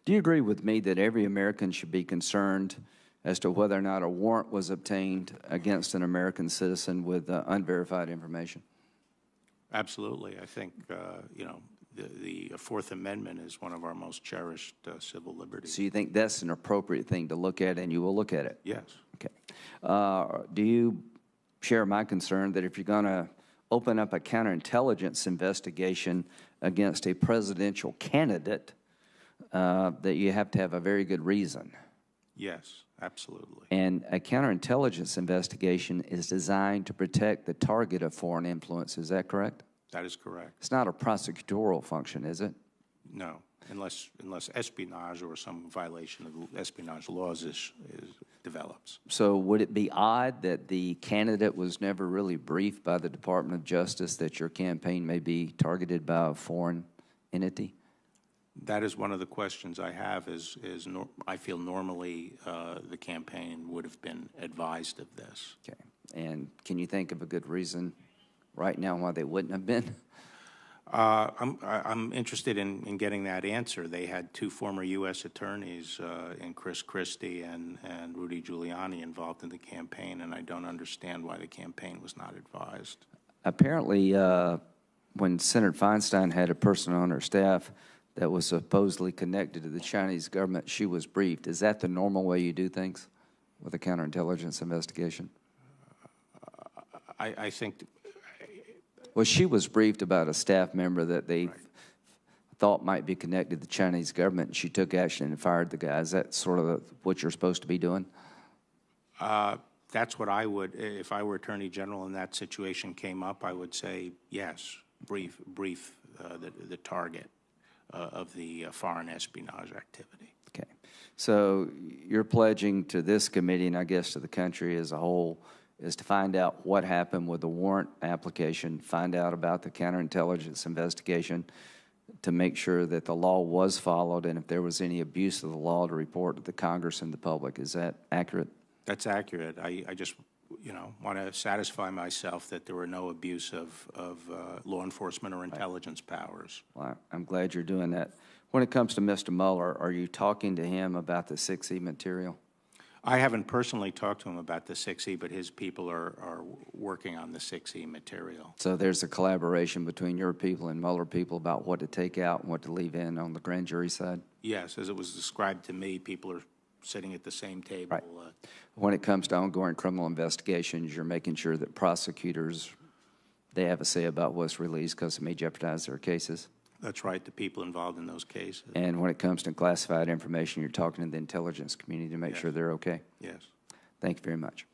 Do you agree with me that every American should be concerned as to whether or not a warrant was obtained against an American citizen with unverified information? Absolutely. I think, you know, the Fourth Amendment is one of our most cherished civil liberties. So you think that's an appropriate thing to look at, and you will look at it? Yes. Okay. Do you share my concern that if you're going to open up a counterintelligence investigation against a presidential candidate, that you have to have a very good reason? Yes, absolutely. And a counterintelligence investigation is designed to protect the target of foreign influence. Is that correct? That is correct. It's not a prosecutorial function, is it? No, unless espionage or some violation of espionage laws develops. So would it be odd that the candidate was never really briefed by the Department of Justice that your campaign may be targeted by a foreign entity? That is one of the questions I have. I feel normally the campaign would have been advised of this. Okay. And can you think of a good reason right now why they wouldn't have been? I'm interested in getting that answer. They had two former U.S. attorneys, in Chris Christie and Rudy Giuliani, involved in the campaign, and I don't understand why the campaign was not advised. Apparently, when Senator Feinstein had a person on her staff that was supposedly connected to the Chinese government, she was briefed. Is that the normal way you do things with a counterintelligence investigation? I think... Well, she was briefed about a staff member that they thought might be connected to the Chinese government, and she took action and fired the guy. Is that sort of what you're supposed to be doing? That's what I would, if I were Attorney General and that situation came up, I would say, yes, brief the target of the foreign espionage activity. Okay. So you're pledging to this committee, and I guess to the country as a whole, is to find out what happened with the warrant application, find out about the counterintelligence investigation, to make sure that the law was followed, and if there was any abuse of the law, to report to the Congress and the public. Is that accurate? That's accurate. I just, you know, want to satisfy myself that there were no abuse of law enforcement or intelligence powers. Well, I'm glad you're doing that. When it comes to Mr. Mueller, are you talking to him about the 6E material? I haven't personally talked to him about the 6E, but his people are working on the 6E material. So there's a collaboration between your people and Mueller people about what to take out and what to leave in on the grand jury side? Yes, as it was described to me, people are sitting at the same table. Right. When it comes to ongoing criminal investigations, you're making sure that prosecutors, they have a say about what's released because it may jeopardize their cases? That's right, the people involved in those cases. And when it comes to classified information, you're talking to the intelligence community to make sure they're okay? Yes. Thank you very much.